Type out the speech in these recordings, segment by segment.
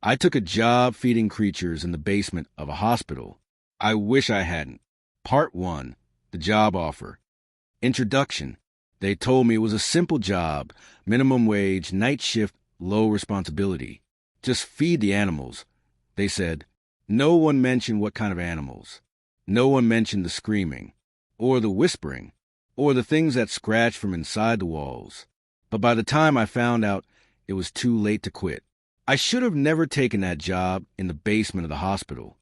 I took a job feeding creatures in the basement of a hospital. I wish I hadn't. Part 1. The job offer. Introduction. They told me it was a simple job, minimum wage, night shift, low responsibility. Just feed the animals. They said. No one mentioned what kind of animals. No one mentioned the screaming, or the whispering, or the things that scratched from inside the walls. But by the time I found out, it was too late to quit. I should have never taken that job in the basement of the hospital.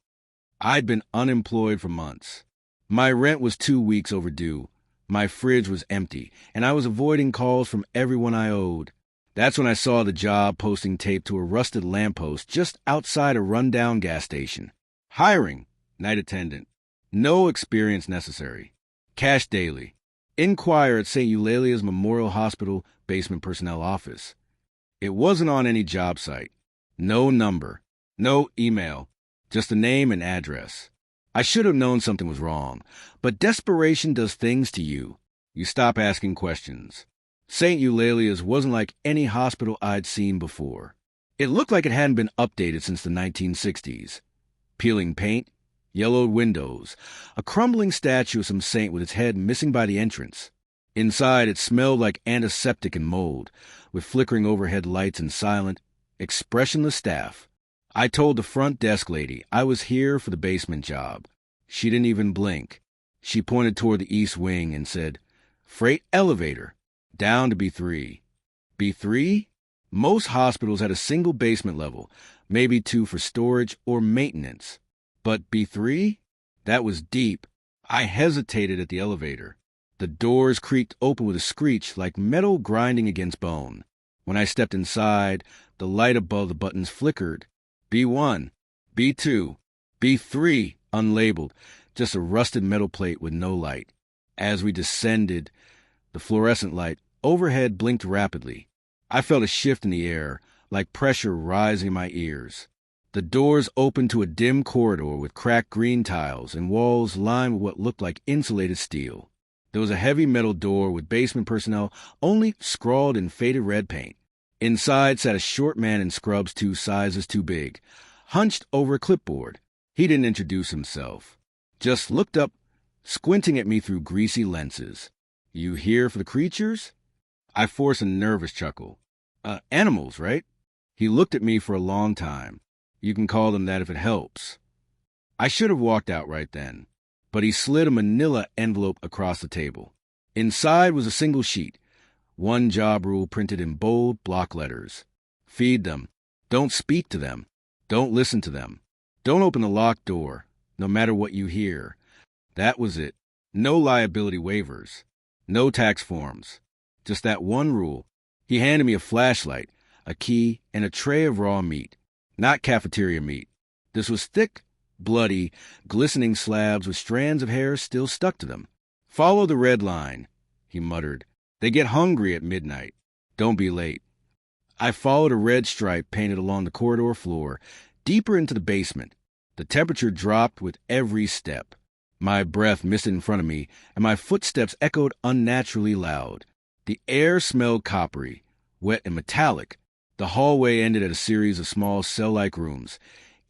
I'd been unemployed for months. My rent was 2 weeks overdue. My fridge was empty, and I was avoiding calls from everyone I owed. That's when I saw the job posting taped to a rusted lamppost just outside a rundown gas station. Hiring, night attendant. No experience necessary. Cash daily. Inquire at St. Eulalia's Memorial Hospital basement personnel office. It wasn't on any job site. No number. No email. Just a name and address. I should have known something was wrong, but desperation does things to you. You stop asking questions. St. Eulalia's wasn't like any hospital I'd seen before. It looked like it hadn't been updated since the 1960s. Peeling paint, yellowed windows, a crumbling statue of some saint with its head missing by the entrance. Inside, it smelled like antiseptic and mold, with flickering overhead lights and silent, expressionless staff. I told the front desk lady I was here for the basement job. She didn't even blink. She pointed toward the east wing and said, "Freight elevator, down to B3. B3? Most hospitals had a single basement level, maybe 2 for storage or maintenance. But B3? That was deep. I hesitated at the elevator. The doors creaked open with a screech like metal grinding against bone. When I stepped inside, the light above the buttons flickered. B1, B2, B3, unlabeled, just a rusted metal plate with no light. As we descended, the fluorescent light overhead blinked rapidly. I felt a shift in the air, like pressure rising in my ears. The doors opened to a dim corridor with cracked green tiles and walls lined with what looked like insulated steel. There was a heavy metal door with basement personnel only scrawled in faded red paint. Inside sat a short man in scrubs 2 sizes too big, hunched over a clipboard. He didn't introduce himself, just looked up, squinting at me through greasy lenses. "You here for the creatures?" I forced a nervous chuckle. Animals, right?" He looked at me for a long time. "You can call them that if it helps." I should have walked out right then, but he slid a manila envelope across the table. Inside was a single sheet, one job rule printed in bold block letters. Feed them. Don't speak to them. Don't listen to them. Don't open the locked door, no matter what you hear. That was it. No liability waivers. No tax forms. Just that one rule. He handed me a flashlight, a key, and a tray of raw meat. Not cafeteria meat. This was thick, bloody, glistening slabs with strands of hair still stuck to them. "Follow the red line," he muttered. "They get hungry at midnight. Don't be late." I followed a red stripe painted along the corridor floor, deeper into the basement. The temperature dropped with every step. My breath misted in front of me, and my footsteps echoed unnaturally loud. The air smelled coppery, wet and metallic. The hallway ended at a series of small cell-like rooms,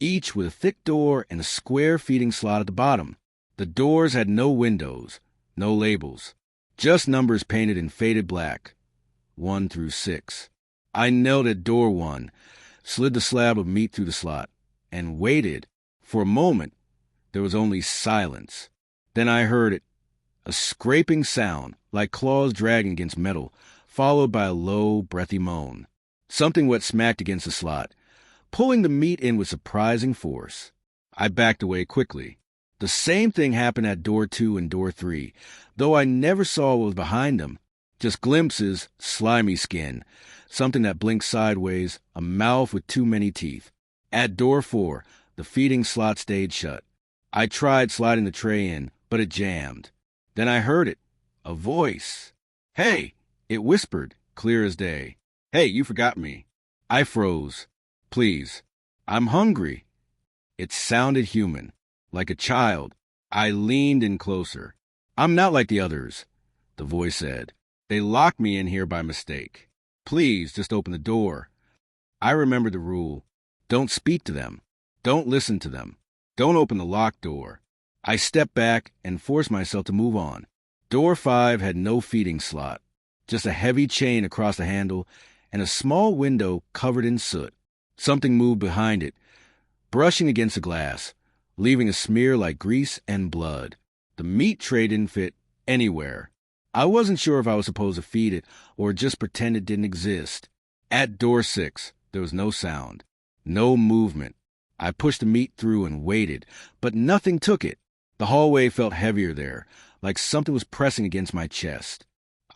each with a thick door and a square feeding slot at the bottom. The doors had no windows, no labels, just numbers painted in faded black, 1 through 6. I knelt at door 1, slid the slab of meat through the slot, and waited. For a moment, there was only silence. Then I heard it, a scraping sound, like claws dragging against metal, followed by a low, breathy moan. Something wet smacked against the slot, pulling the meat in with surprising force. I backed away quickly. The same thing happened at door 2 and door 3, though I never saw what was behind them. Just glimpses, slimy skin, something that blinked sideways, a mouth with too many teeth. At door 4, the feeding slot stayed shut. I tried sliding the tray in, but it jammed. Then I heard it, a voice. "Hey!" It whispered, clear as day. "Hey, you forgot me." I froze. "Please. I'm hungry." It sounded human, like a child. I leaned in closer. "I'm not like the others," the voice said. "They locked me in here by mistake. Please, just open the door." I remembered the rule. Don't speak to them. Don't listen to them. Don't open the locked door. I stepped back and forced myself to move on. Door 5 had no feeding slot, just a heavy chain across the handle and a small window covered in soot. Something moved behind it, brushing against the glass, leaving a smear like grease and blood. The meat tray didn't fit anywhere. I wasn't sure if I was supposed to feed it or just pretend it didn't exist. At door 6, there was no sound, no movement. I pushed the meat through and waited, but nothing took it. The hallway felt heavier there, like something was pressing against my chest.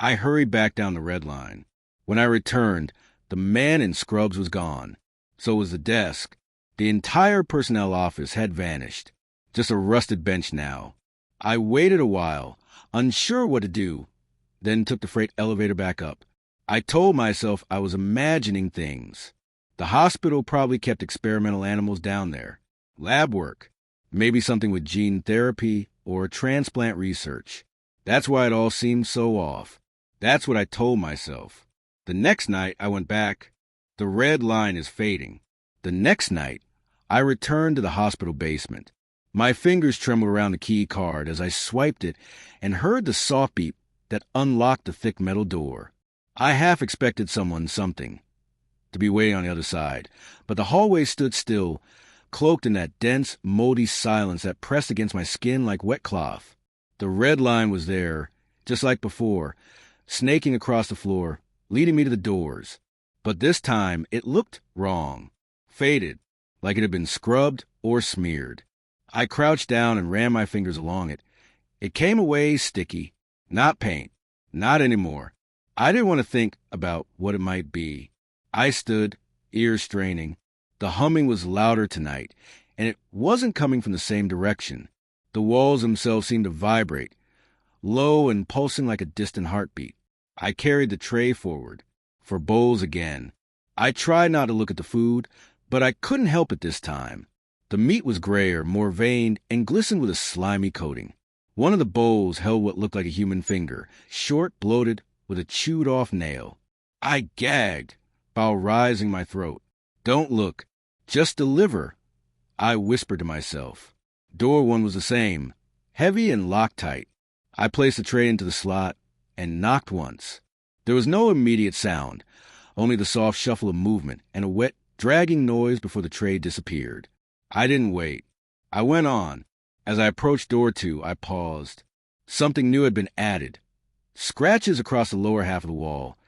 I hurried back down the red line. When I returned, the man in scrubs was gone. So was the desk. The entire personnel office had vanished. Just a rusted bench now. I waited a while, unsure what to do, then took the freight elevator back up. I told myself I was imagining things. The hospital probably kept experimental animals down there. Lab work. Maybe something with gene therapy or transplant research. That's why it all seemed so off. That's what I told myself. The next night I went back. The red line is fading. The next night, I returned to the hospital basement. My fingers trembled around the key card as I swiped it and heard the soft beep that unlocked the thick metal door. I half expected something, to be waiting on the other side, but the hallway stood still, cloaked in that dense, moldy silence that pressed against my skin like wet cloth. The red line was there, just like before, snaking across the floor, leading me to the doors. But this time, it looked wrong, faded, like it had been scrubbed or smeared. I crouched down and ran my fingers along it. It came away sticky. Not paint. Not anymore. I didn't want to think about what it might be. I stood, ears straining. The humming was louder tonight, and it wasn't coming from the same direction. The walls themselves seemed to vibrate, low and pulsing like a distant heartbeat. I carried the tray forward, for bowls again. I tried not to look at the food, but I couldn't help it this time. The meat was grayer, more veined, and glistened with a slimy coating. One of the bowls held what looked like a human finger, short, bloated, with a chewed-off nail. I gagged, bile rising my throat. Don't look. Just deliver, I whispered to myself. Door 1 was the same, heavy and locked tight. I placed the tray into the slot and knocked once. There was no immediate sound, only the soft shuffle of movement and a wet, dragging noise before the tray disappeared. I didn't wait. I went on. As I approached door 2, I paused. Something new had been added. Scratches across the lower half of the wall,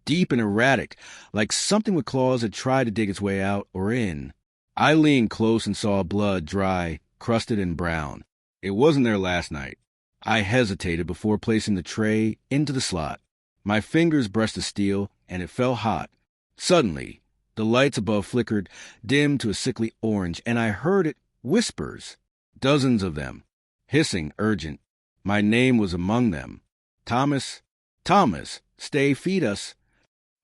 deep and erratic, like something with claws had tried to dig its way out or in. I leaned close and saw blood, dry, crusted and brown. It wasn't there last night. I hesitated before placing the tray into the slot. My fingers brushed the steel, and it felt hot. Suddenly, the lights above flickered, dimmed to a sickly orange, and I heard it, whispers. Dozens of them, hissing, urgent. My name was among them. Thomas, Thomas, stay, feed us.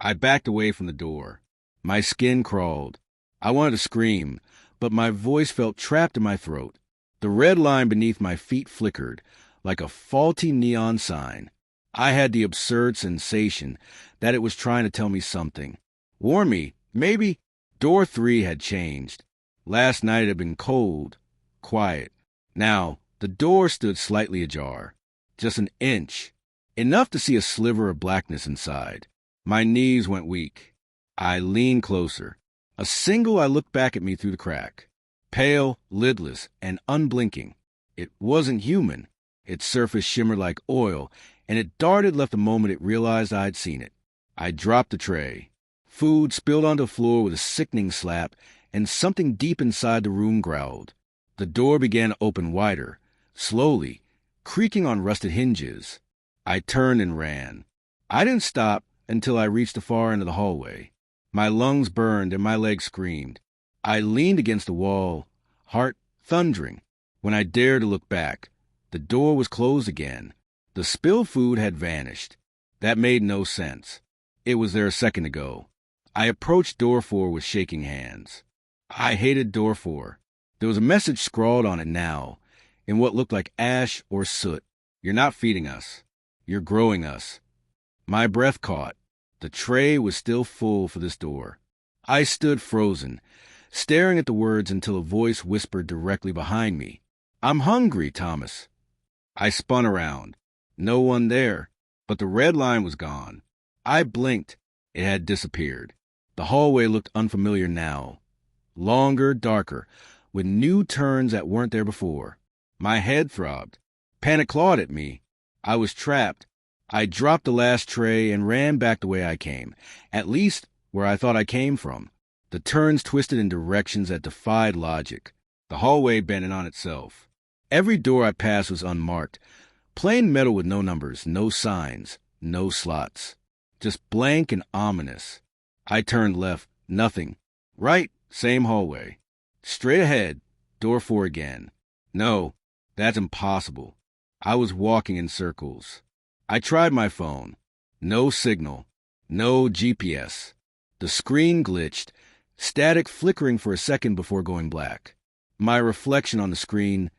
I backed away from the door. My skin crawled. I wanted to scream, but my voice felt trapped in my throat. The red line beneath my feet flickered, like a faulty neon sign. I had the absurd sensation that it was trying to tell me something. Warn me, maybe. Door 3 had changed. Last night it had been cold, quiet. Now, the door stood slightly ajar. Just an inch. Enough to see a sliver of blackness inside. My knees went weak. I leaned closer. A single eye looked back at me through the crack. Pale, lidless, and unblinking. It wasn't human. Its surface shimmered like oil, and it darted left the moment it realized I'd seen it. I dropped the tray. Food spilled onto the floor with a sickening slap, and something deep inside the room growled. The door began to open wider, slowly, creaking on rusted hinges. I turned and ran. I didn't stop until I reached the far end of the hallway. My lungs burned and my legs screamed. I leaned against the wall, heart thundering. When I dared to look back, the door was closed again. The spilled food had vanished. That made no sense. It was there a second ago. I approached door 4 with shaking hands. I hated door 4. There was a message scrawled on it now, in what looked like ash or soot. You're not feeding us. You're growing us. My breath caught. The tray was still full for this door. I stood frozen, staring at the words until a voice whispered directly behind me, "I'm hungry, Thomas." I spun around. No one there, but the red line was gone. I blinked. It had disappeared. The hallway looked unfamiliar now. Longer, darker, with new turns that weren't there before. My head throbbed. Panic clawed at me. I was trapped. I dropped the last tray and ran back the way I came, at least where I thought I came from. The turns twisted in directions that defied logic. The hallway bent in on itself. Every door I passed was unmarked. Plain metal with no numbers, no signs, no slots. Just blank and ominous. I turned left. Nothing. Right. Same hallway. Straight ahead. Door 4 again. No, that's impossible. I was walking in circles. I tried my phone. No signal. No GPS. The screen glitched, static flickering for a second before going black. My reflection on the screen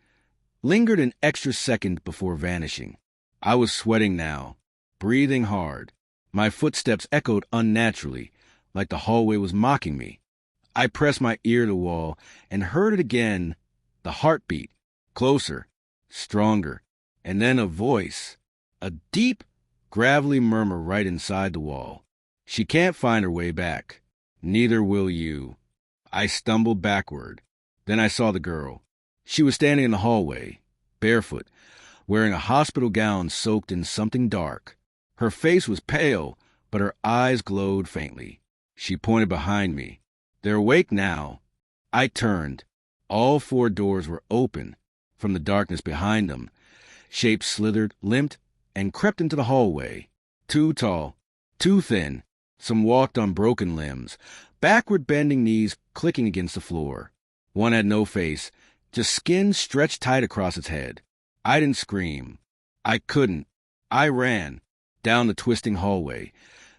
lingered an extra second before vanishing. I was sweating now, breathing hard. My footsteps echoed unnaturally, like the hallway was mocking me. I pressed my ear to the wall and heard it again, the heartbeat, closer, stronger, and then a voice, a deep, gravelly murmur right inside the wall. "She can't find her way back. Neither will you." I stumbled backward. Then I saw the girl. She was standing in the hallway, barefoot, wearing a hospital gown soaked in something dark. Her face was pale, but her eyes glowed faintly. She pointed behind me. They're awake now. I turned. All 4 doors were open. From the darkness behind them, shapes slithered, limped, and crept into the hallway. Too tall, too thin. Some walked on broken limbs, backward bending knees clicking against the floor. One had no face, just skin stretched tight across its head. I didn't scream. I couldn't. I ran, down the twisting hallway,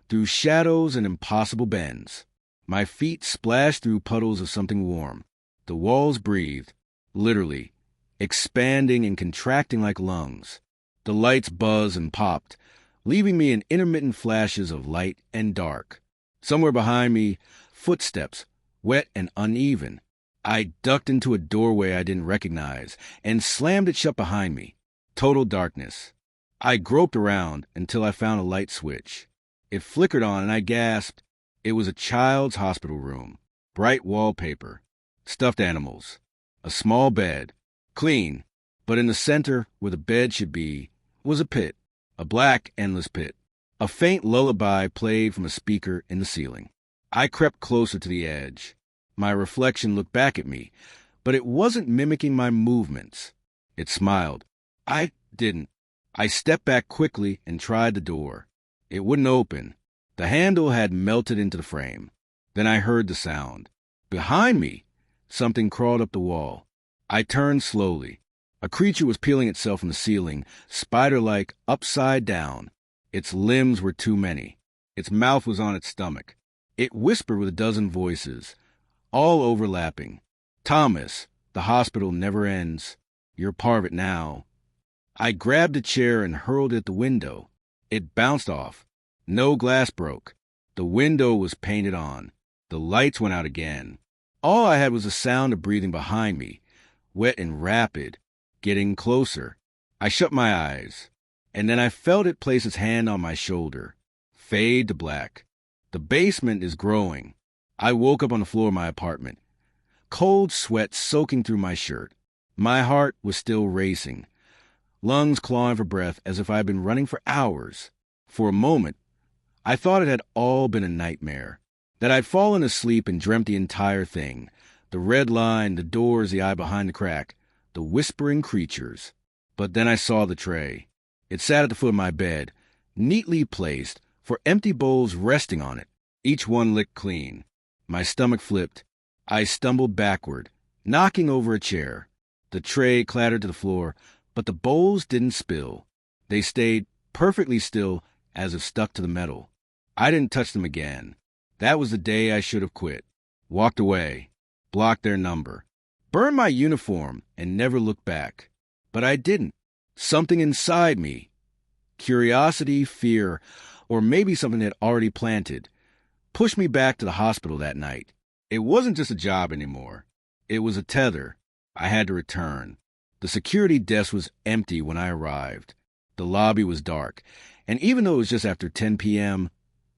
through shadows and impossible bends. My feet splashed through puddles of something warm. The walls breathed, literally, expanding and contracting like lungs. The lights buzzed and popped, leaving me in intermittent flashes of light and dark. Somewhere behind me, footsteps, wet and uneven. I ducked into a doorway I didn't recognize and slammed it shut behind me. Total darkness. I groped around until I found a light switch. It flickered on and I gasped. It was a child's hospital room. Bright wallpaper. Stuffed animals. A small bed. Clean. But in the center, where the bed should be, was a pit. A black, endless pit. A faint lullaby played from a speaker in the ceiling. I crept closer to the edge. My reflection looked back at me, but it wasn't mimicking my movements. It smiled. I didn't. I stepped back quickly and tried the door. It wouldn't open. The handle had melted into the frame. Then I heard the sound. Behind me, something crawled up the wall. I turned slowly. A creature was peeling itself from the ceiling, spider-like, upside down. Its limbs were too many. Its mouth was on its stomach. It whispered with a dozen voices, all overlapping. "Thomas, the hospital never ends. You're part of it now." I grabbed a chair and hurled it at the window. It bounced off. No glass broke. The window was painted on. The lights went out again. All I had was the sound of breathing behind me, wet and rapid, getting closer. I shut my eyes, and then I felt it place its hand on my shoulder. Fade to black. The basement is growing. I woke up on the floor of my apartment, cold sweat soaking through my shirt. My heart was still racing, lungs clawing for breath as if I had been running for hours. For a moment, I thought it had all been a nightmare, that I'd fallen asleep and dreamt the entire thing. The red line, the doors, the eye behind the crack, the whispering creatures. But then I saw the tray. It sat at the foot of my bed, neatly placed, for empty bowls resting on it, each one licked clean. My stomach flipped. I stumbled backward, knocking over a chair. The tray clattered to the floor, but the bowls didn't spill. They stayed perfectly still, as if stuck to the metal. I didn't touch them again. That was the day I should have quit. Walked away. Blocked their number. Burned my uniform and never looked back. But I didn't. Something inside me, curiosity, fear, or maybe something that already planted, pushed me back to the hospital that night. It wasn't just a job anymore. It was a tether. I had to return. The security desk was empty when I arrived. The lobby was dark, and even though it was just after 10 p.m.,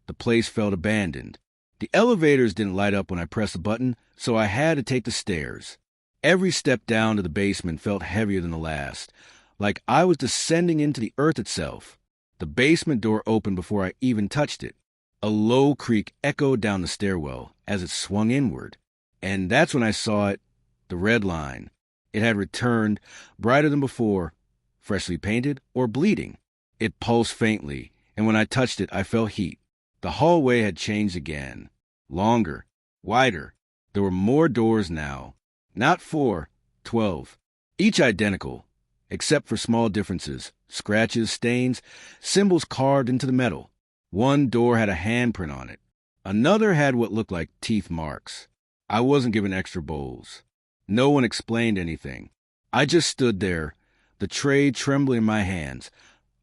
the place felt abandoned. The elevators didn't light up when I pressed the button, so I had to take the stairs. Every step down to the basement felt heavier than the last, like I was descending into the earth itself. The basement door opened before I even touched it. A low creak echoed down the stairwell as it swung inward. And that's when I saw it, the red line. It had returned, brighter than before, freshly painted or bleeding. It pulsed faintly, and when I touched it, I felt heat. The hallway had changed again. Longer, wider. There were more doors now. Not 4, 12. Each identical, except for small differences, scratches, stains, symbols carved into the metal. One door had a handprint on it. Another had what looked like teeth marks. I wasn't given extra bowls. No one explained anything. I just stood there, the tray trembling in my hands,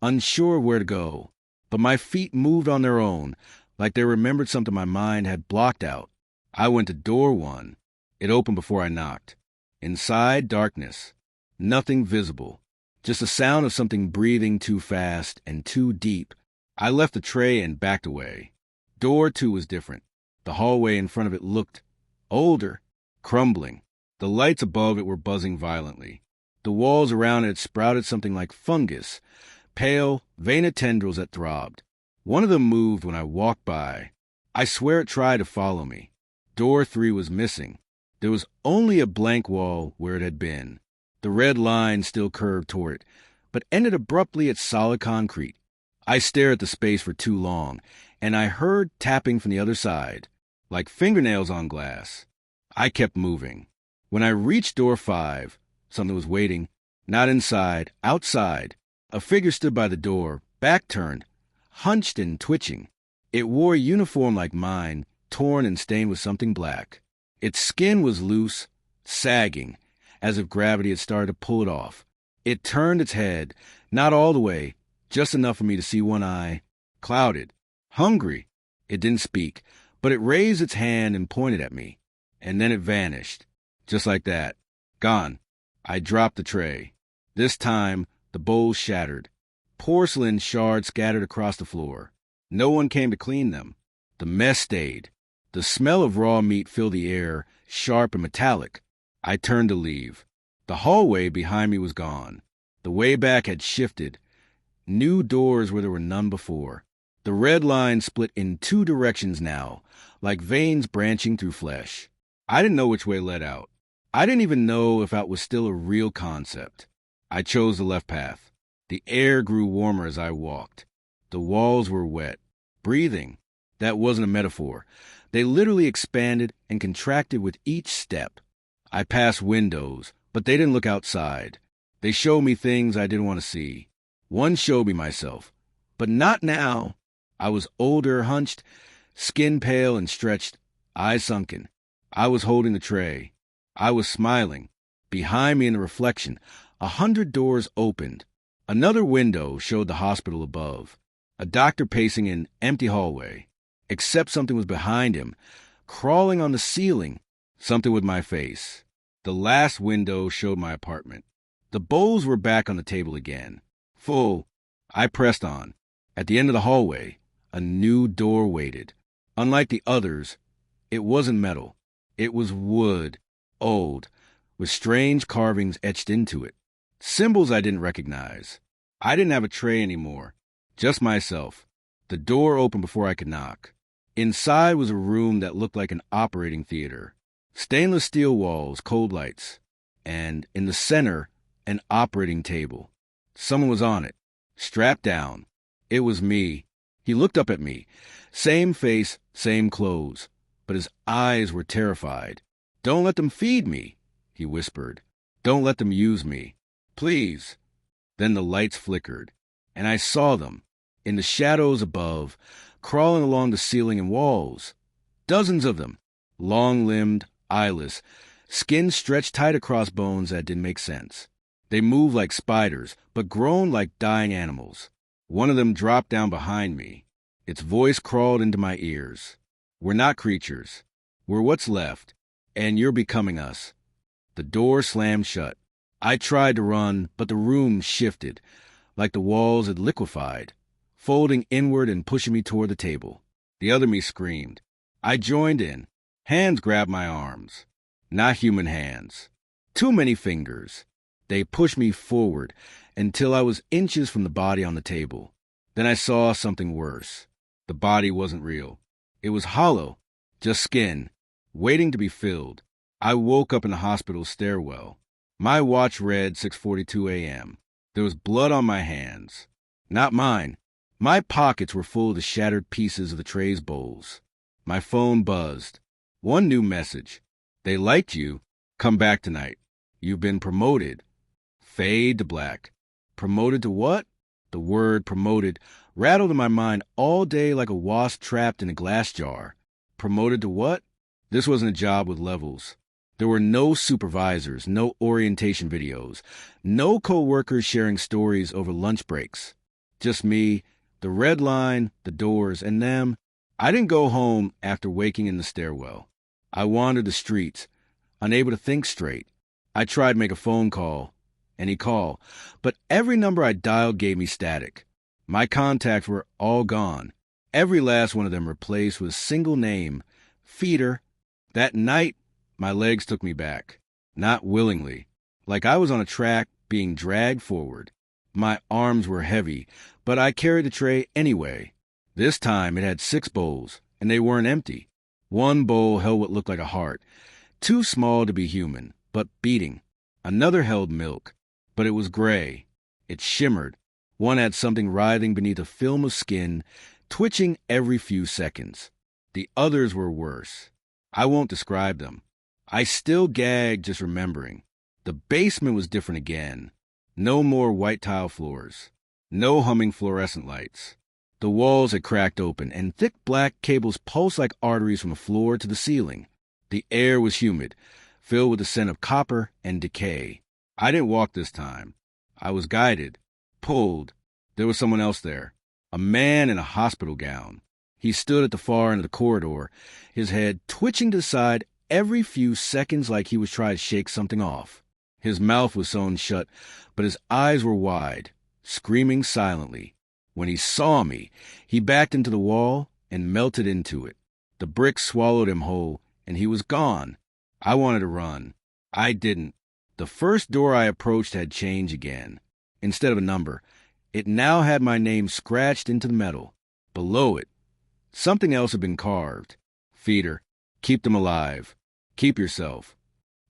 unsure where to go. But my feet moved on their own, like they remembered something my mind had blocked out. I went to door 1. It opened before I knocked. Inside, darkness. Nothing visible. Just the sound of something breathing too fast and too deep. I left the tray and backed away. Door 2 was different. The hallway in front of it looked older, crumbling. The lights above it were buzzing violently. The walls around it had sprouted something like fungus, pale, veined tendrils that throbbed. One of them moved when I walked by. I swear it tried to follow me. Door 3 was missing. There was only a blank wall where it had been. The red line still curved toward it, but ended abruptly at solid concrete. I stared at the space for too long, and I heard tapping from the other side, like fingernails on glass. I kept moving. When I reached door 5, something was waiting, not inside, outside. A figure stood by the door, back turned, hunched and twitching. It wore a uniform like mine, torn and stained with something black. Its skin was loose, sagging, as if gravity had started to pull it off. It turned its head, not all the way, just enough for me to see one eye, clouded, hungry. It didn't speak, but it raised its hand and pointed at me. And then it vanished, just like that. Gone. I dropped the tray. This time, the bowls shattered. Porcelain shards scattered across the floor. No one came to clean them. The mess stayed. The smell of raw meat filled the air, sharp and metallic. I turned to leave. The hallway behind me was gone. The way back had shifted. New doors where there were none before. The red line split in 2 directions now, like veins branching through flesh. I didn't know which way led out. I didn't even know if out was still a real concept. I chose the left path. The air grew warmer as I walked. The walls were wet. Breathing. That wasn't a metaphor. They literally expanded and contracted with each step. I passed windows, but they didn't look outside. They showed me things I didn't want to see. One showed me myself, but not now. I was older, hunched, skin pale and stretched, eyes sunken. I was holding the tray. I was smiling. Behind me in the reflection, 100 doors opened. Another window showed the hospital above. A doctor pacing an empty hallway. Except something was behind him, crawling on the ceiling. Something with my face. The last window showed my apartment. The bowls were back on the table again. Full. I pressed on. At the end of the hallway, a new door waited. Unlike the others, it wasn't metal. It was wood, old, with strange carvings etched into it. Symbols I didn't recognize. I didn't have a tray anymore. Just myself. The door opened before I could knock. Inside was a room that looked like an operating theater. Stainless steel walls, cold lights. And in the center, an operating table. Someone was on it, strapped down. It was me. He looked up at me. Same face, same clothes. But his eyes were terrified. "Don't let them feed me," he whispered. "Don't let them use me. Please." Then the lights flickered, and I saw them, in the shadows above, crawling along the ceiling and walls. Dozens of them, long-limbed, eyeless, skin stretched tight across bones that didn't make sense. They moved like spiders, but groaned like dying animals. One of them dropped down behind me. Its voice crawled into my ears. "We're not creatures. We're what's left, and you're becoming us. The door slammed shut. I tried to run, but the room shifted, like the walls had liquefied, folding inward and pushing me toward the table. The other me screamed. I joined in. Hands grabbed my arms. Not human hands. Too many fingers. They pushed me forward until I was inches from the body on the table. Then I saw something worse. The body wasn't real. It was hollow, just skin, waiting to be filled. I woke up in the hospital stairwell. My watch read 6:42 a.m. There was blood on my hands. Not mine. My pockets were full of the shattered pieces of the tray's bowls. My phone buzzed. One new message. They liked you. Come back tonight. You've been promoted. Fade to black. Promoted to what? The word promoted rattled in my mind all day like a wasp trapped in a glass jar. Promoted to what? This wasn't a job with levels. There were no supervisors, no orientation videos, no co-workers sharing stories over lunch breaks. Just me, the red line, the doors, and them. I didn't go home after waking in the stairwell. I wandered the streets, unable to think straight. I tried to make a phone call, any call, but every number I dialed gave me static. My contacts were all gone, every last one of them replaced with a single name, Feeder. That night, my legs took me back, not willingly, like I was on a track being dragged forward. My arms were heavy, but I carried the tray anyway. This time it had 6 bowls, and they weren't empty. One bowl held what looked like a heart, too small to be human, but beating. Another held milk, but it was gray. It shimmered. One had something writhing beneath a film of skin, twitching every few seconds. The others were worse. I won't describe them. I still gag just remembering. The basement was different again. No more white tile floors. No humming fluorescent lights. The walls had cracked open, and thick black cables pulsed like arteries from the floor to the ceiling. The air was humid, filled with the scent of copper and decay. I didn't walk this time. I was guided, pulled. There was someone else there, a man in a hospital gown. He stood at the far end of the corridor, his head twitching to the side every few seconds like he was trying to shake something off. His mouth was sewn shut, but his eyes were wide, screaming silently. When he saw me, he backed into the wall and melted into it. The brick swallowed him whole, and he was gone. I wanted to run. I didn't. The first door I approached had changed again. Instead of a number, it now had my name scratched into the metal. Below it, something else had been carved. Feeder. Keep them alive. Keep yourself.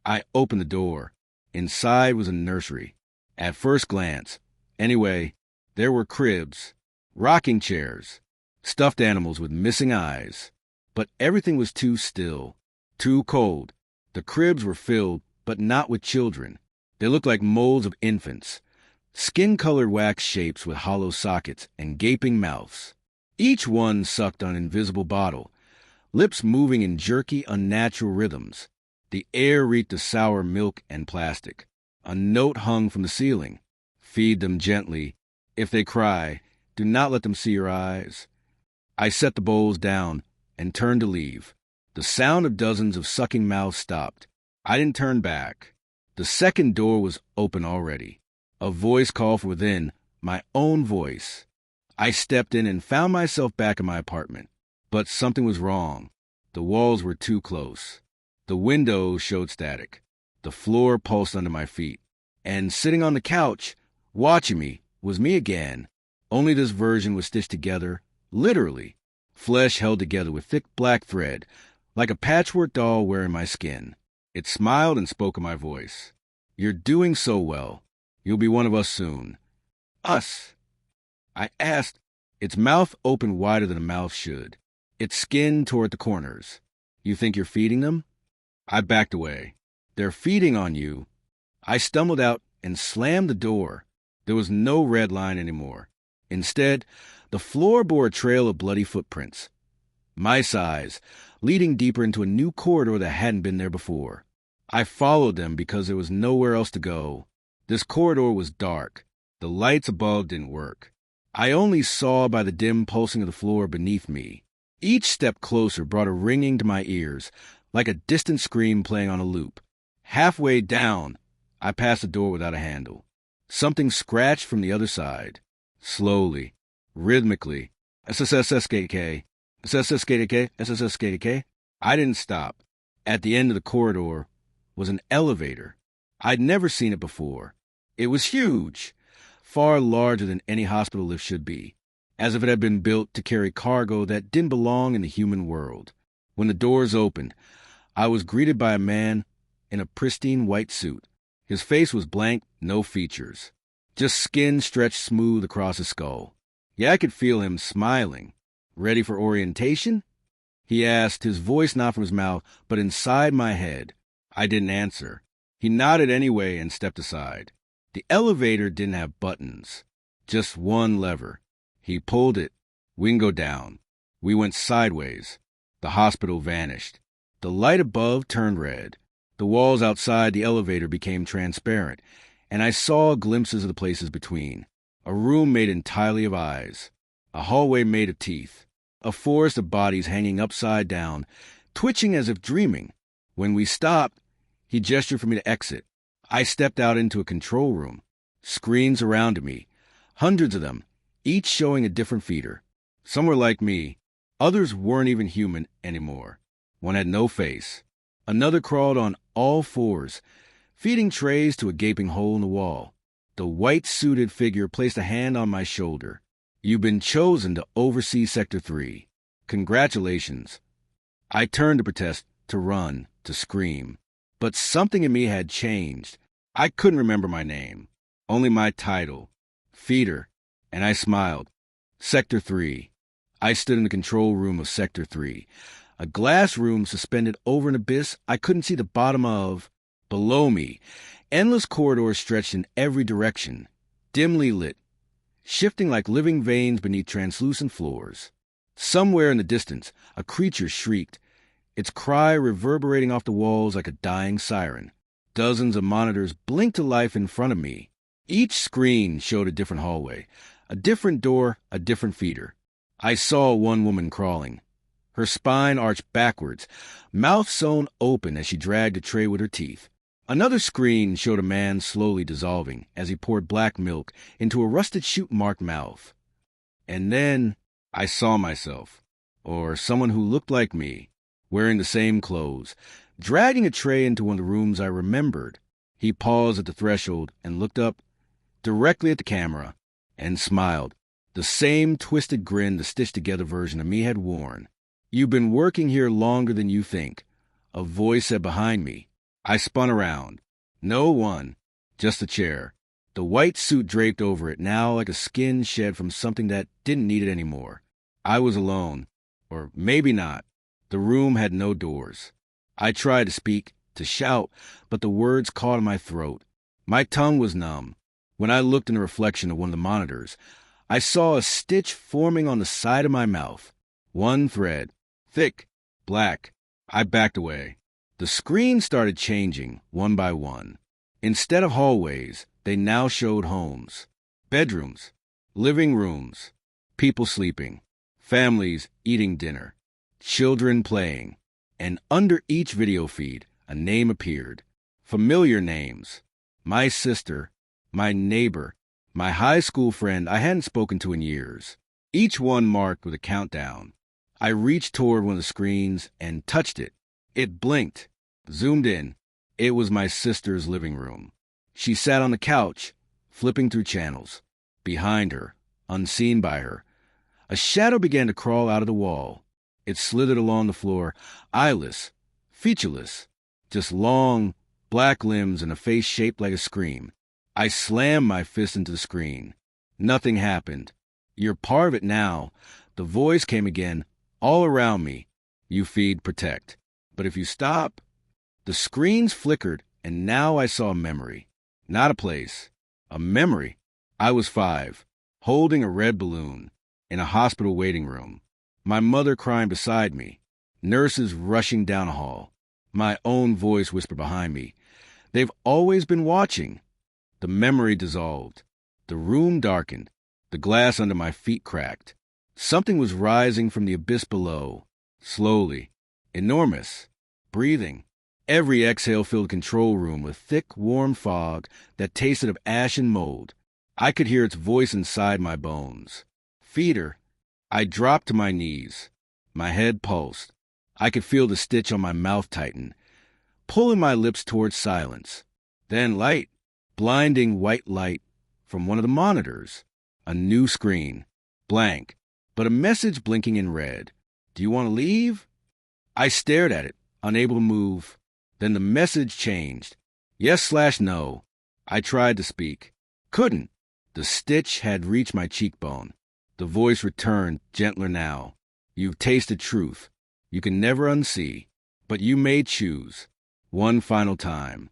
I opened the door. Inside was a nursery. At first glance. Anyway, there were cribs, rocking chairs, stuffed animals with missing eyes. But everything was too still, too cold. The cribs were filled, but not with children. They looked like molds of infants. Skin-colored wax shapes with hollow sockets and gaping mouths. Each one sucked on an invisible bottle, lips moving in jerky, unnatural rhythms. The air reeked of sour milk and plastic. A note hung from the ceiling. Feed them gently. If they cry, do not let them see your eyes. I set the bowls down and turned to leave. The sound of dozens of sucking mouths stopped. I didn't turn back. The second door was open already. A voice called from within, my own voice. I stepped in and found myself back in my apartment. But something was wrong. The walls were too close. The windows showed static. The floor pulsed under my feet. And sitting on the couch, watching me, was me again. Only this version was stitched together, literally. Flesh held together with thick black thread, like a patchwork doll wearing my skin. It smiled and spoke in my voice. You're doing so well. You'll be one of us soon. Us. I asked. Its mouth opened wider than a mouth should. Its skin tore at the corners. You think you're feeding them? I backed away. They're feeding on you. I stumbled out and slammed the door. There was no red line anymore. Instead, the floor bore a trail of bloody footprints. My size, leading deeper into a new corridor that hadn't been there before. I followed them because there was nowhere else to go. This corridor was dark. The lights above didn't work. I only saw by the dim pulsing of the floor beneath me. Each step closer brought a ringing to my ears, like a distant scream playing on a loop. Halfway down, I passed the door without a handle. Something scratched from the other side. Slowly, rhythmically. SSSKK, SSSKK, SSSKK. I didn't stop. At the end of the corridor was an elevator. I'd never seen it before. It was huge, far larger than any hospital lift should be, as if it had been built to carry cargo that didn't belong in the human world. When the doors opened, I was greeted by a man in a pristine white suit. His face was blank, no features, just skin stretched smooth across his skull. Yeah, I could feel him smiling. Ready for orientation? He asked, his voice not from his mouth, but inside my head. I didn't answer. He nodded anyway and stepped aside. The elevator didn't have buttons, just one lever. He pulled it. We can go down. We went sideways. The hospital vanished. The light above turned red. The walls outside the elevator became transparent, and I saw glimpses of the places between. A room made entirely of eyes. A hallway made of teeth. A forest of bodies hanging upside down, twitching as if dreaming. When we stopped, he gestured for me to exit. I stepped out into a control room. Screens surrounded me, hundreds of them, each showing a different feeder. Some were like me. Others weren't even human anymore. One had no face. Another crawled on all fours, feeding trays to a gaping hole in the wall. The white-suited figure placed a hand on my shoulder. You've been chosen to oversee Sector 3. Congratulations. I turned to protest, to run, to scream. But something in me had changed. I couldn't remember my name, only my title, Feeder, and I smiled. Sector 3. I stood in the control room of Sector 3, a glass room suspended over an abyss I couldn't see the bottom of. Below me, endless corridors stretched in every direction, dimly lit, shifting like living veins beneath translucent floors. Somewhere in the distance, a creature shrieked, its cry reverberating off the walls like a dying siren. Dozens of monitors blinked to life in front of me. Each screen showed a different hallway, a different door, a different feeder. I saw one woman crawling, her spine arched backwards, mouth sewn open as she dragged a tray with her teeth. Another screen showed a man slowly dissolving as he poured black milk into a rusted chute-marked mouth. And then I saw myself, or someone who looked like me, wearing the same clothes, dragging a tray into one of the rooms I remembered. He paused at the threshold and looked up directly at the camera and smiled, the same twisted grin the stitched-together version of me had worn. You've been working here longer than you think, a voice said behind me. I spun around. No one, just a chair. The white suit draped over it, now like a skin shed from something that didn't need it anymore. I was alone. Or maybe not. The room had no doors. I tried to speak, to shout, but the words caught in my throat. My tongue was numb. When I looked in the reflection of one of the monitors, I saw a stitch forming on the side of my mouth. One thread. Thick. Black. I backed away. The screen started changing, one by one. Instead of hallways, they now showed homes. Bedrooms. Living rooms. People sleeping. Families eating dinner. Children playing. And under each video feed, a name appeared. Familiar names. My sister. My neighbor. My high school friend I hadn't spoken to in years. Each one marked with a countdown. I reached toward one of the screens and touched it. It blinked, zoomed in. It was my sister's living room. She sat on the couch, flipping through channels. Behind her, unseen by her, a shadow began to crawl out of the wall. It slithered along the floor, eyeless, featureless, just long, black limbs and a face shaped like a scream. I slammed my fist into the screen. Nothing happened. You're part of it now. The voice came again, all around me. You feed, protect. But if you stop... The screens flickered, and now I saw a memory. Not a place. A memory. I was 5, holding a red balloon, in a hospital waiting room. My mother crying beside me. Nurses rushing down a hall. My own voice whispered behind me. They've always been watching. The memory dissolved. The room darkened. The glass under my feet cracked. Something was rising from the abyss below. Slowly. Enormous. breathing. Every exhale filled the control room with thick, warm fog that tasted of ash and mold. I could hear its voice inside my bones. Feeder. I dropped to my knees. My head pulsed. I could feel the stitch on my mouth tighten, pulling my lips towards silence. Then light, blinding white light from one of the monitors. A new screen, blank, but a message blinking in red. Do you want to leave? I stared at it, unable to move. Then the message changed. Yes/no. I tried to speak. Couldn't. The stitch had reached my cheekbone. The voice returned, gentler now. You've tasted truth. You can never unsee. But you may choose. One final time.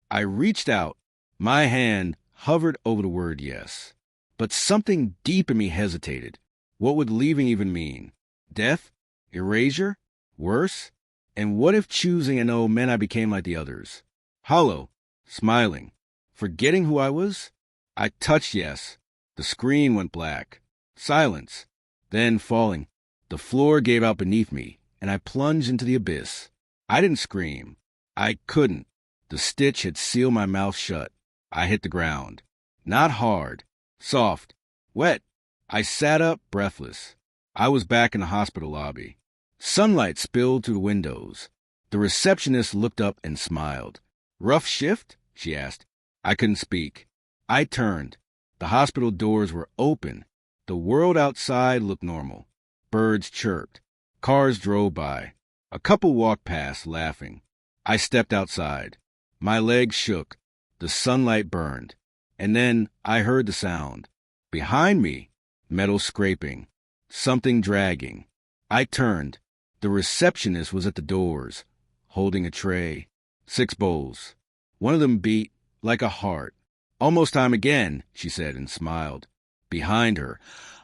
I reached out. My hand hovered over the word yes. But something deep in me hesitated. What would leaving even mean? Death? Erasure? Worse? And what if choosing an O meant I became like the others? Hollow, smiling, forgetting who I was? I touched yes. The screen went black. Silence. Then falling. The floor gave out beneath me, and I plunged into the abyss. I didn't scream. I couldn't. The stitch had sealed my mouth shut. I hit the ground. Not hard. Soft. Wet. I sat up, breathless. I was back in the hospital lobby. Sunlight spilled through the windows. The receptionist looked up and smiled. Rough shift? She asked. I couldn't speak. I turned. The hospital doors were open. The world outside looked normal. Birds chirped. Cars drove by. A couple walked past, laughing. I stepped outside. My legs shook. The sunlight burned. And then I heard the sound. Behind me, metal scraping. Something dragging. I turned. The receptionist was at the doors, holding a tray. 6 bowls. One of them beat like a heart. Almost time again, she said and smiled. Behind her,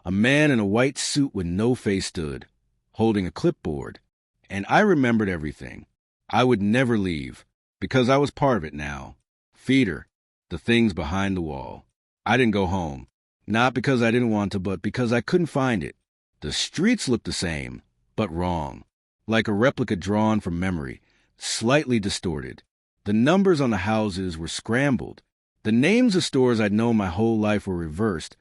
a man in a white suit with no face stood, holding a clipboard. And I remembered everything. I would never leave, because I was part of it now. Feeder, the things behind the wall. I didn't go home. Not because I didn't want to, but because I couldn't find it. The streets looked the same, but wrong. Like a replica drawn from memory, slightly distorted. The numbers on the houses were scrambled. The names of stores I'd known my whole life were reversed,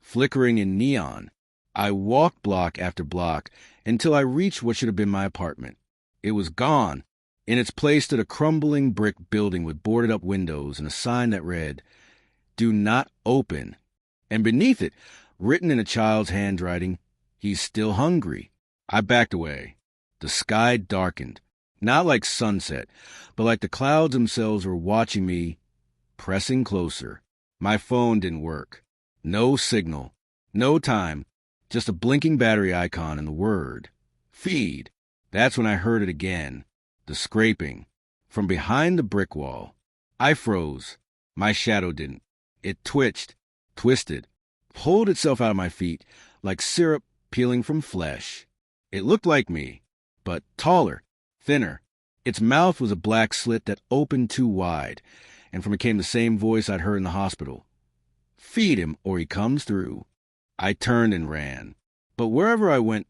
flickering in neon. I walked block after block until I reached what should have been my apartment. It was gone. In its place stood a crumbling brick building with boarded-up windows and a sign that read, "Do not open." And beneath it, written in a child's handwriting, "He's still hungry." I backed away. The sky darkened, not like sunset, but like the clouds themselves were watching me, pressing closer. My phone didn't work. No signal. No time. Just a blinking battery icon and the word, "Feed." That's when I heard it again. The scraping. From behind the brick wall. I froze. My shadow didn't. It twitched, twisted, pulled itself out of my feet like syrup peeling from flesh. It looked like me, but taller, thinner. Its mouth was a black slit that opened too wide, and from it came the same voice I'd heard in the hospital. "Feed him or he comes through." I turned and ran. But wherever I went,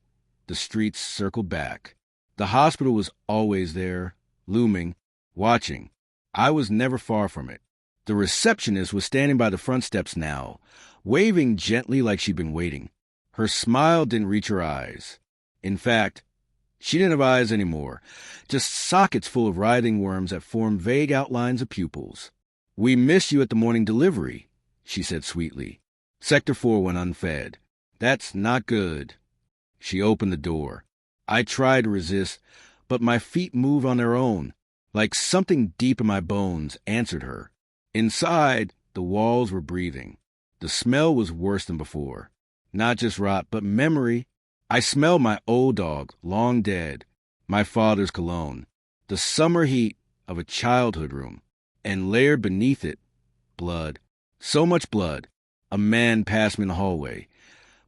the streets circled back. The hospital was always there, looming, watching. I was never far from it. The receptionist was standing by the front steps now, waving gently like she'd been waiting. Her smile didn't reach her eyes. In fact, she didn't have eyes anymore, just sockets full of writhing worms that formed vague outlines of pupils. "We missed you at the morning delivery," she said sweetly. "Sector 4 went unfed. That's not good." She opened the door. I tried to resist, but my feet moved on their own, like something deep in my bones answered her. Inside, the walls were breathing. The smell was worse than before. Not just rot, but memory. I smelled my old dog, long dead, my father's cologne, the summer heat of a childhood room, and layered beneath it, blood. So much blood. A man passed me in the hallway,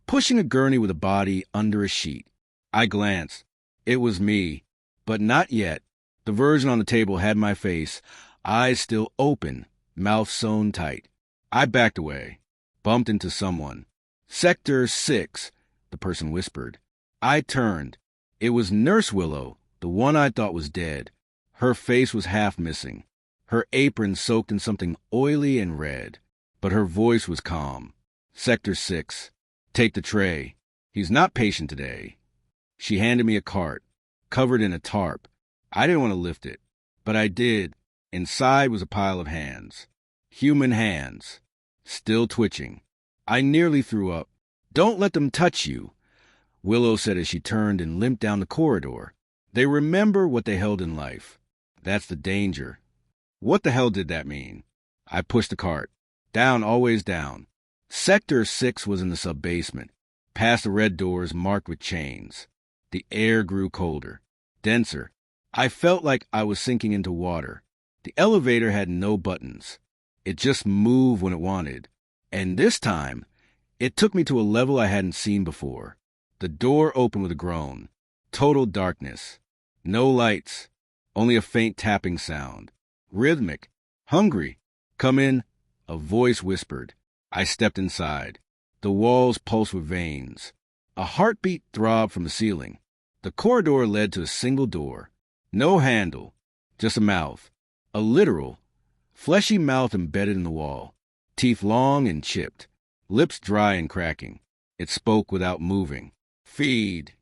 pushing a gurney with a body under a sheet. I glanced. It was me, but not yet. The version on the table had my face, eyes still open, mouth sewn tight. I backed away, bumped into someone. "Sector 6, the person whispered. I turned. It was Nurse Willow, the one I thought was dead. Her face was half missing, her apron soaked in something oily and red, but her voice was calm. Sector 6. Take the tray. He's not patient today. She handed me a cart, covered in a tarp. I didn't want to lift it, but I did. Inside was a pile of hands. Human hands. Still twitching. I nearly threw up. Don't let them touch you, Willow said as she turned and limped down the corridor. They remember what they held in life. That's the danger. What the hell did that mean? I pushed the cart. Down, always down. Sector 6 was in the sub-basement, past the red doors marked with chains. The air grew colder, denser. I felt like I was sinking into water. The elevator had no buttons. It just moved when it wanted. And this time, it took me to a level I hadn't seen before. The door opened with a groan. Total darkness. No lights. Only a faint tapping sound. Rhythmic. Hungry. Come in. A voice whispered. I stepped inside. The walls pulsed with veins. A heartbeat throbbed from the ceiling. The corridor led to a single door. No handle. Just a mouth. A literal, fleshy mouth embedded in the wall. Teeth long and chipped. Lips dry and cracking. It spoke without moving. Feed.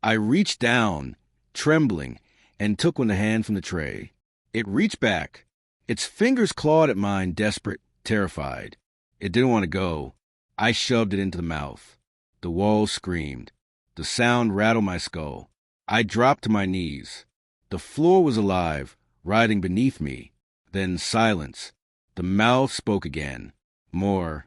I reached down, trembling, and took one hand from the tray. It reached back. Its fingers clawed at mine, desperate, terrified. It didn't want to go. I shoved it into the mouth. The walls screamed. The sound rattled my skull. I dropped to my knees. The floor was alive, writhing beneath me. Then silence. The mouth spoke again. More.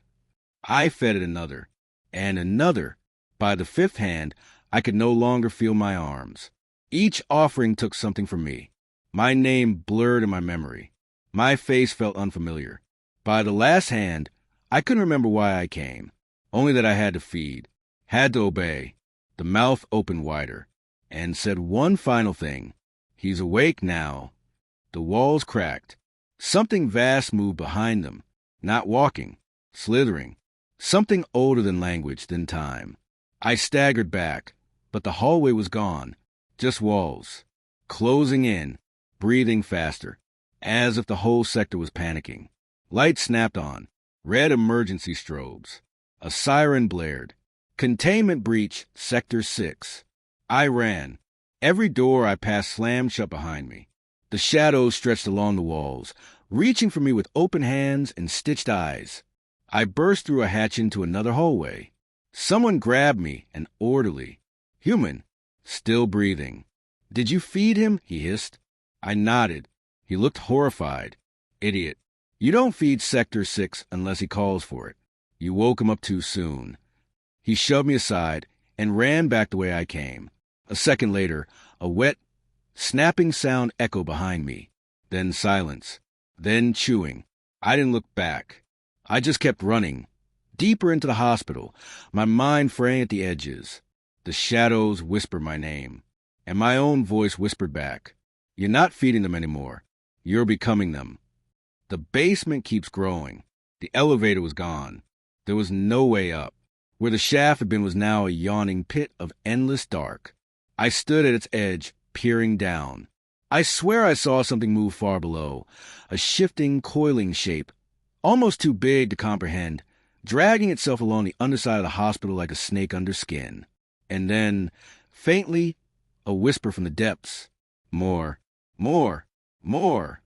I fed it another. And another. By the fifth hand, I could no longer feel my arms. Each offering took something from me. My name blurred in my memory. My face felt unfamiliar. By the last hand, I couldn't remember why I came. Only that I had to feed. Had to obey. The mouth opened wider. And said one final thing. He's awake now. The walls cracked. Something vast moved behind them. Not walking. Slithering. Something older than language, than time. I staggered back, but the hallway was gone. Just walls. Closing in. Breathing faster. As if the whole sector was panicking. Lights snapped on. Red emergency strobes. A siren blared. Containment breach, Sector 6. I ran. Every door I passed slammed shut behind me. The shadows stretched along the walls, reaching for me with open hands and stitched eyes. I burst through a hatch into another hallway. Someone grabbed me, an orderly. Human. Still breathing. Did you feed him? He hissed. I nodded. He looked horrified. Idiot. You don't feed Sector 6 unless he calls for it. You woke him up too soon. He shoved me aside and ran back the way I came. A second later, a wet, snapping sound echoed behind me. Then silence. Then chewing. I didn't look back. I just kept running. Deeper into the hospital, my mind fraying at the edges. The shadows whispered my name. And my own voice whispered back. You're not feeding them anymore. You're becoming them. The basement keeps growing. The elevator was gone. There was no way up. Where the shaft had been was now a yawning pit of endless dark. I stood at its edge, peering down. I swear I saw something move far below, a shifting, coiling shape, almost too big to comprehend, dragging itself along the underside of the hospital like a snake under skin. And then, faintly, a whisper from the depths. More, more, more.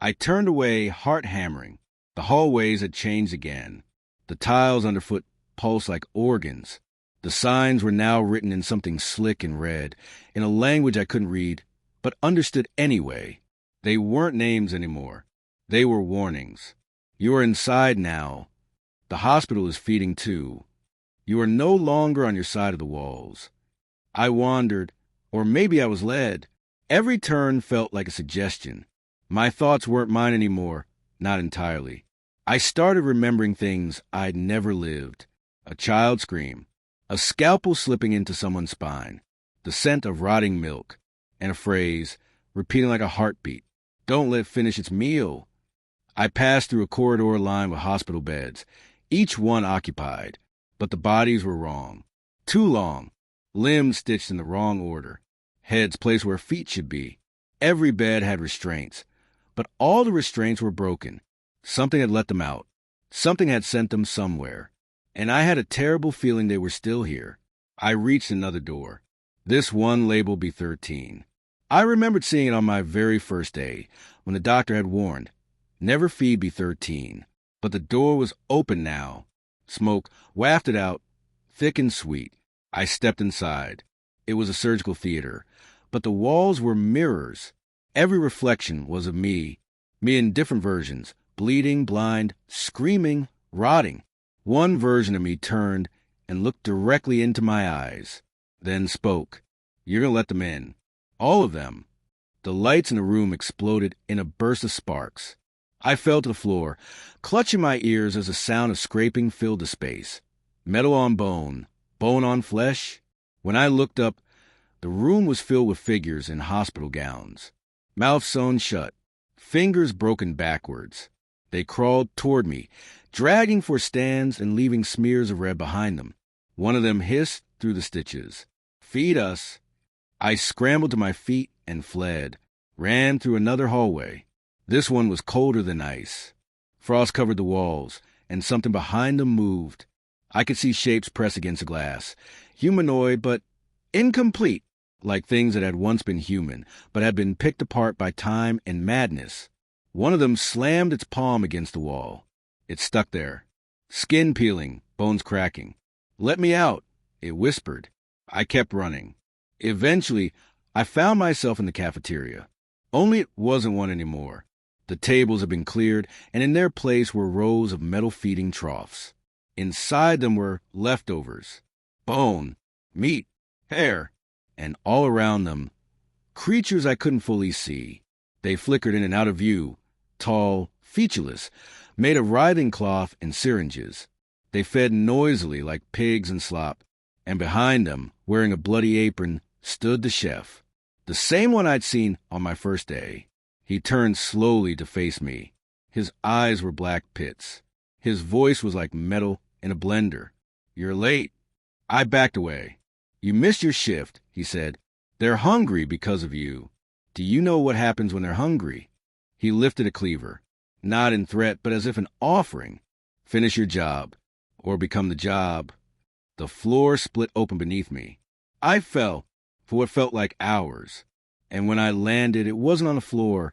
I turned away, heart hammering. The hallways had changed again. The tiles underfoot pulsed like organs. The signs were now written in something slick and red, in a language I couldn't read, but understood anyway. They weren't names anymore. They were warnings. You are inside now. The hospital is feeding too. You are no longer on your side of the walls. I wandered, or maybe I was led. Every turn felt like a suggestion. My thoughts weren't mine anymore, not entirely. I started remembering things I'd never lived. A child's scream, a scalpel slipping into someone's spine, the scent of rotting milk, and a phrase, repeating like a heartbeat, don't let it finish its meal. I passed through a corridor lined with hospital beds, each one occupied, but the bodies were wrong. Too long, limbs stitched in the wrong order, heads placed where feet should be. Every bed had restraints, but all the restraints were broken. Something had let them out. Something had sent them somewhere. And I had a terrible feeling they were still here. I reached another door. This one labeled B13. I remembered seeing it on my very first day, when the doctor had warned, never feed B13. But the door was open now. Smoke wafted out, thick and sweet. I stepped inside. It was a surgical theater, but the walls were mirrors. Every reflection was of me in different versions, bleeding, blind, screaming, rotting. One version of me turned and looked directly into my eyes, then spoke. You're going to let them in. All of them. The lights in the room exploded in a burst of sparks. I fell to the floor, clutching my ears as a sound of scraping filled the space. Metal on bone, bone on flesh. When I looked up, the room was filled with figures in hospital gowns. Mouths sewn shut, fingers broken backwards. They crawled toward me, dragging for stands and leaving smears of red behind them. One of them hissed through the stitches. Feed us. I scrambled to my feet and fled, ran through another hallway. This one was colder than ice. Frost covered the walls, and something behind them moved. I could see shapes press against the glass, humanoid but incomplete, like things that had once been human, but had been picked apart by time and madness. One of them slammed its palm against the wall. It stuck there, skin peeling, bones cracking. Let me out, it whispered. I kept running. Eventually, I found myself in the cafeteria. Only it wasn't one anymore. The tables had been cleared, and in their place were rows of metal feeding troughs. Inside them were leftovers, bone, meat, hair, and all around them, creatures I couldn't fully see. They flickered in and out of view, tall, featureless, made of writhing cloth and syringes. They fed noisily like pigs and slop, and behind them, wearing a bloody apron, stood the chef, the same one I'd seen on my first day. He turned slowly to face me. His eyes were black pits. His voice was like metal in a blender. You're late. I backed away. You missed your shift, he said. They're hungry because of you. Do you know what happens when they're hungry? He lifted a cleaver, not in threat, but as if an offering. Finish your job, or become the job. The floor split open beneath me. I fell for what felt like hours. And when I landed, it wasn't on the floor,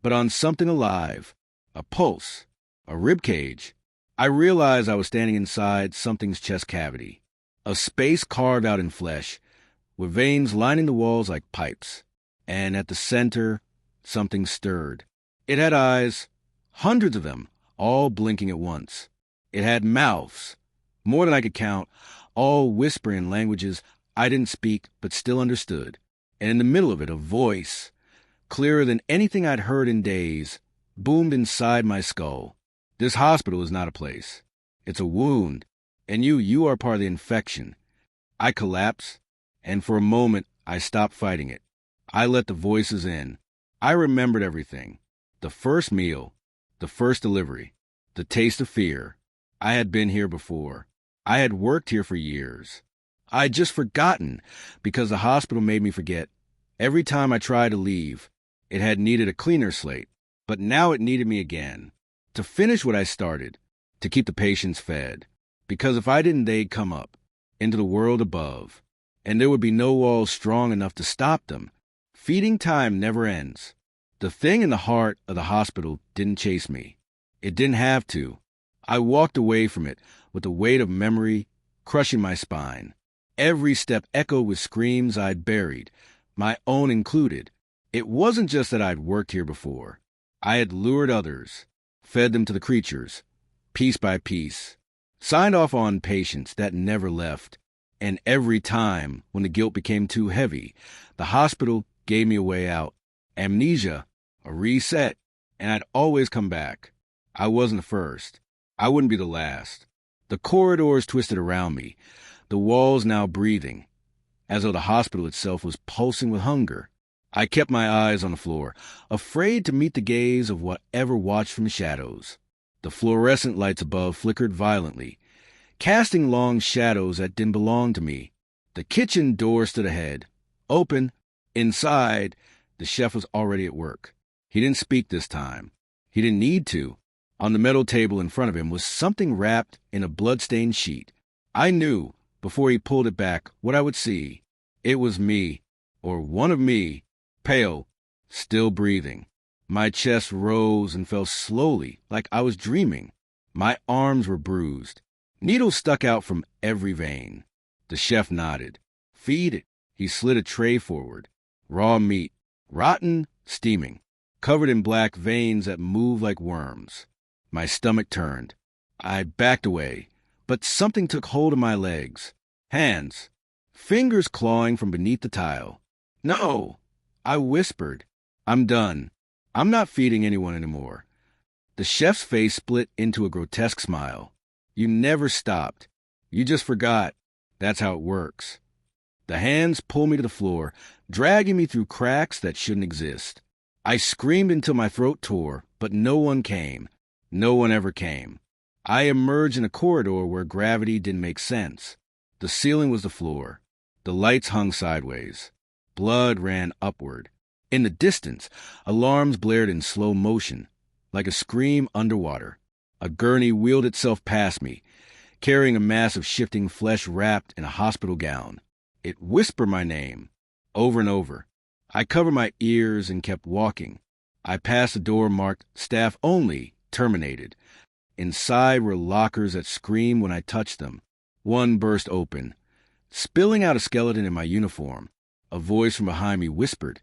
but on something alive, a pulse, a rib cage. I realized I was standing inside something's chest cavity, a space carved out in flesh, with veins lining the walls like pipes. And at the center, something stirred. It had eyes, hundreds of them, all blinking at once. It had mouths, more than I could count, all whispering in languages I didn't speak but still understood. And in the middle of it, a voice, clearer than anything I'd heard in days, boomed inside my skull. This hospital is not a place. It's a wound, and you are part of the infection. I collapsed, and for a moment, I stopped fighting it. I let the voices in. I remembered everything. The first meal, the first delivery, the taste of fear. I had been here before. I had worked here for years. I'd just forgotten because the hospital made me forget. Every time I tried to leave, it had needed a cleaner slate, but now it needed me again. To finish what I started, to keep the patients fed. Because if I didn't, they'd come up, into the world above, and there would be no walls strong enough to stop them. Feeding time never ends. The thing in the heart of the hospital didn't chase me. It didn't have to. I walked away from it with the weight of memory crushing my spine. Every step echoed with screams I'd buried, my own included. It wasn't just that I'd worked here before. I had lured others, fed them to the creatures, piece by piece, signed off on patients that never left. And every time, when the guilt became too heavy, the hospital gave me a way out. Amnesia, a reset, and I'd always come back. I wasn't the first. I wouldn't be the last. The corridors twisted around me, the walls now breathing, as though the hospital itself was pulsing with hunger. I kept my eyes on the floor, afraid to meet the gaze of whatever watched from the shadows. The fluorescent lights above flickered violently, casting long shadows that didn't belong to me. The kitchen door stood ahead, open. Inside, The chef was already at work. He didn't speak this time. He didn't need to. On the metal table in front of him was something wrapped in a blood-stained sheet. I knew, before he pulled it back, what I would see. It was me, or one of me, pale, still breathing. My chest rose and fell slowly, like I was dreaming. My arms were bruised. Needles stuck out from every vein. The chef nodded. Feed it. He slid a tray forward. Raw meat, rotten, steaming, covered in black veins that moved like worms. My stomach turned. I backed away, but something took hold of my legs. Hands, fingers clawing from beneath the tile. No, I whispered. I'm done. I'm not feeding anyone anymore. The chef's face split into a grotesque smile. You never stopped. You just forgot. That's how it works. The hands pulled me to the floor, dragging me through cracks that shouldn't exist. I screamed until my throat tore, but no one came. No one ever came. I emerged in a corridor where gravity didn't make sense. The ceiling was the floor. The lights hung sideways. Blood ran upward. In the distance, alarms blared in slow motion, like a scream underwater. A gurney wheeled itself past me, carrying a mass of shifting flesh wrapped in a hospital gown. It whispered my name, over and over. I covered my ears and kept walking. I passed a door marked Staff Only, Terminated. Inside were lockers that screamed when I touched them. One burst open, spilling out a skeleton in my uniform. A voice from behind me whispered,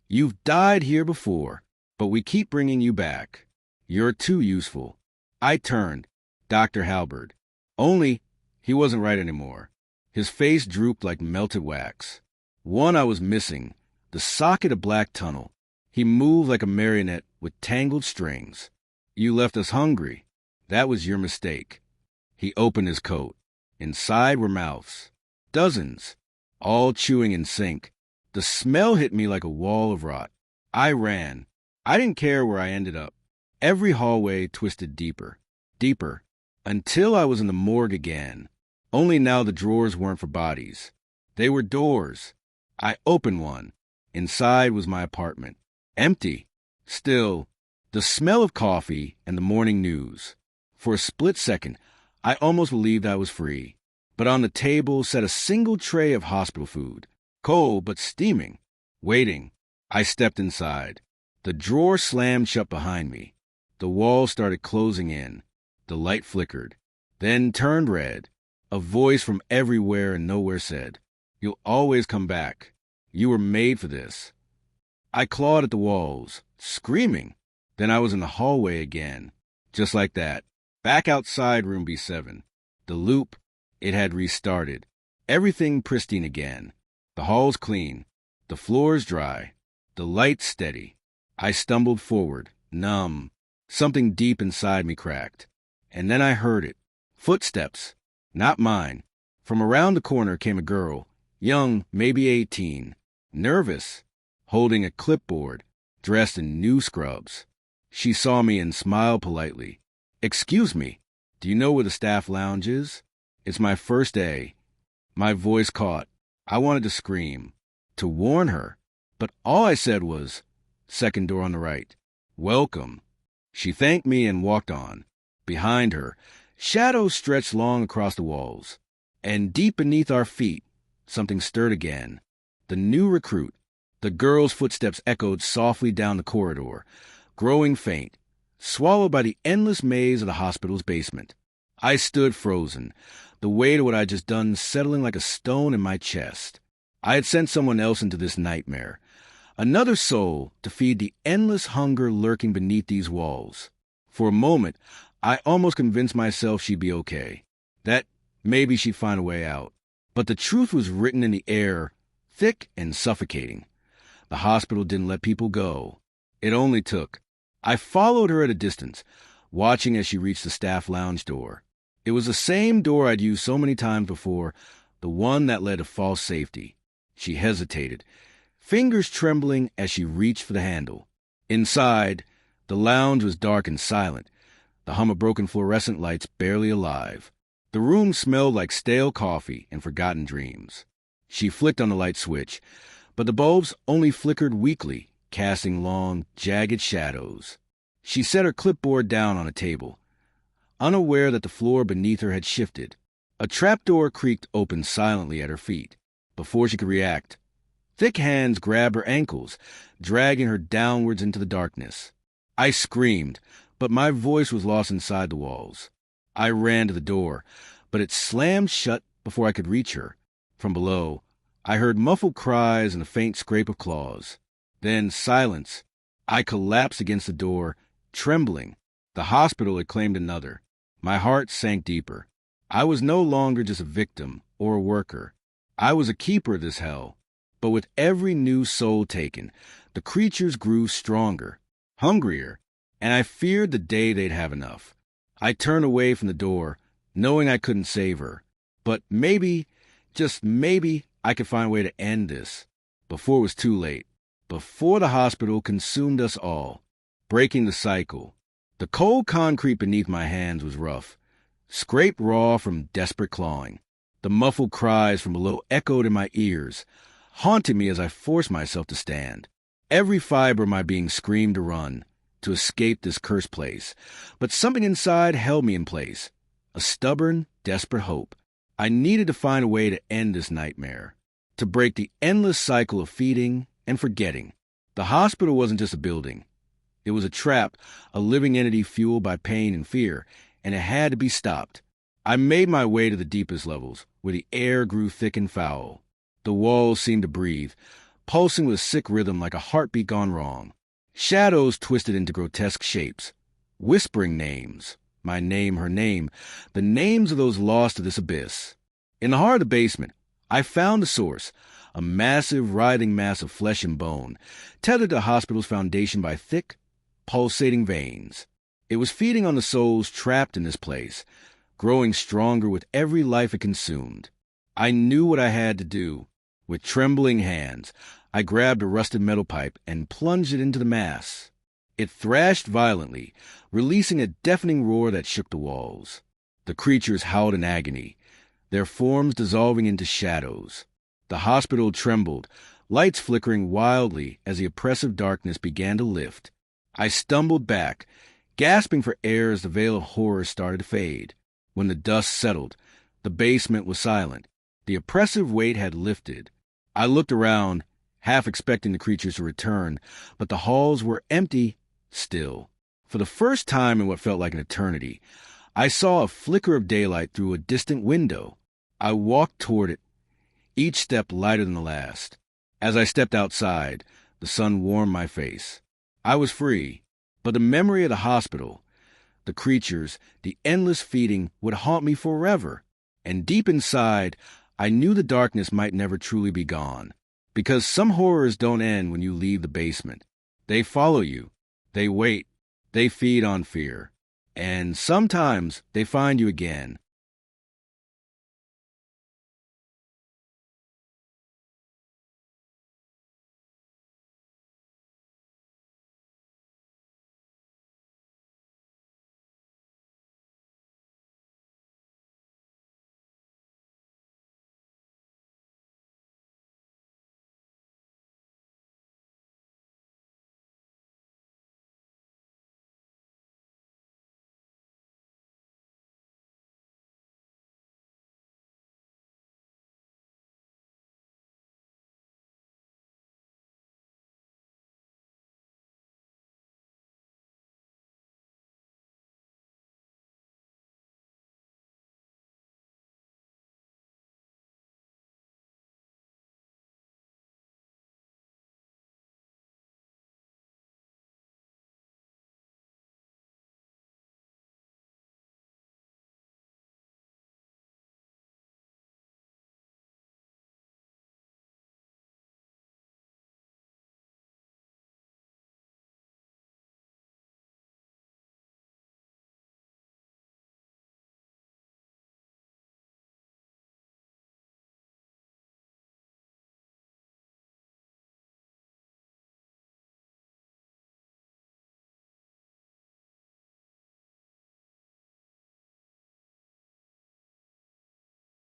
"You've died here before, but we keep bringing you back. You're too useful." I turned. Dr. Halberd. Only he wasn't right anymore. His face drooped like melted wax. One I was missing, the socket of black tunnel. He moved like a marionette with tangled strings. "You left us hungry. That was your mistake." He opened his coat. Inside were mouths. Dozens, all chewing in sync. The smell hit me like a wall of rot. I ran. I didn't care where I ended up. Every hallway twisted deeper, deeper, until I was in the morgue again. Only now the drawers weren't for bodies. They were doors. I opened one. Inside was my apartment. Empty. Still, the smell of coffee and the morning news. For a split second, I almost believed I was free. But on the table sat a single tray of hospital food. Cold but steaming. Waiting. I stepped inside. The drawer slammed shut behind me. The walls started closing in. The light flickered, then turned red. A voice from everywhere and nowhere said, "You'll always come back. You were made for this." I clawed at the walls, screaming. Then I was in the hallway again. Just like that. Back outside room B7. The loop, it had restarted. Everything pristine again. The halls clean. The floors dry. The lights steady. I stumbled forward, numb. Something deep inside me cracked. And then I heard it. Footsteps. Not mine. From around the corner came a girl, young, maybe 18, nervous, holding a clipboard, dressed in new scrubs. She saw me and smiled politely. "Excuse me, do you know where the staff lounge is? It's my first day." My voice caught. I wanted to scream, to warn her, but all I said was, "Second door on the right. Welcome." She thanked me and walked on. Behind her, shadows stretched long across the walls. And deep beneath our feet, something stirred again. The new recruit. The girl's footsteps echoed softly down the corridor, growing faint, swallowed by the endless maze of the hospital's basement. I stood frozen, the weight of what I'd just done settling like a stone in my chest. I had sent someone else into this nightmare, another soul to feed the endless hunger lurking beneath these walls. For a moment, I almost convinced myself she'd be okay, that maybe she'd find a way out. But the truth was written in the air, thick and suffocating. The hospital didn't let people go. It only took. I followed her at a distance, watching as she reached the staff lounge door. It was the same door I'd used so many times before, the one that led to false safety. She hesitated, fingers trembling as she reached for the handle. Inside, the lounge was dark and silent, the hum of broken fluorescent lights barely alive. The room smelled like stale coffee and forgotten dreams. She flicked on the light switch, but the bulbs only flickered weakly, casting long, jagged shadows. She set her clipboard down on a table, unaware that the floor beneath her had shifted. A trapdoor creaked open silently at her feet. Before she could react, thick hands grabbed her ankles, dragging her downwards into the darkness. I screamed, but my voice was lost inside the walls. I ran to the door, but it slammed shut before I could reach her. From below, I heard muffled cries and a faint scrape of claws. Then silence. I collapsed against the door, trembling. The hospital had claimed another. My heart sank deeper. I was no longer just a victim or a worker. I was a keeper of this hell. But with every new soul taken, the creatures grew stronger, hungrier, and I feared the day they'd have enough. I turned away from the door, knowing I couldn't save her. But maybe, just maybe, I could find a way to end this before it was too late, before the hospital consumed us all, breaking the cycle. The cold concrete beneath my hands was rough, scraped raw from desperate clawing. The muffled cries from below echoed in my ears, haunting me as I forced myself to stand. Every fiber of my being screamed to run, to escape this cursed place. But something inside held me in place, a stubborn, desperate hope. I needed to find a way to end this nightmare, to break the endless cycle of feeding and forgetting. The hospital wasn't just a building. It was a trap, a living entity fueled by pain and fear, and it had to be stopped. I made my way to the deepest levels, where the air grew thick and foul. The walls seemed to breathe, pulsing with a sick rhythm like a heartbeat gone wrong. Shadows twisted into grotesque shapes, whispering names. My name, her name, the names of those lost to this abyss. In the heart of the basement, I found the source, a massive, writhing mass of flesh and bone, tethered to the hospital's foundation by thick, pulsating veins. It was feeding on the souls trapped in this place, growing stronger with every life it consumed. I knew what I had to do. With trembling hands, I grabbed a rusted metal pipe and plunged it into the mass. It thrashed violently, releasing a deafening roar that shook the walls. The creatures howled in agony, their forms dissolving into shadows. The hospital trembled, lights flickering wildly as the oppressive darkness began to lift. I stumbled back, gasping for air as the veil of horror started to fade. When the dust settled, the basement was silent. The oppressive weight had lifted. I looked around, half expecting the creatures to return, but the halls were empty still. For the first time in what felt like an eternity, I saw a flicker of daylight through a distant window. I walked toward it, each step lighter than the last. As I stepped outside, the sun warmed my face. I was free, but the memory of the hospital, the creatures, the endless feeding would haunt me forever. And deep inside, I knew the darkness might never truly be gone. Because some horrors don't end when you leave the basement. They follow you. They wait. They feed on fear. And sometimes they find you again.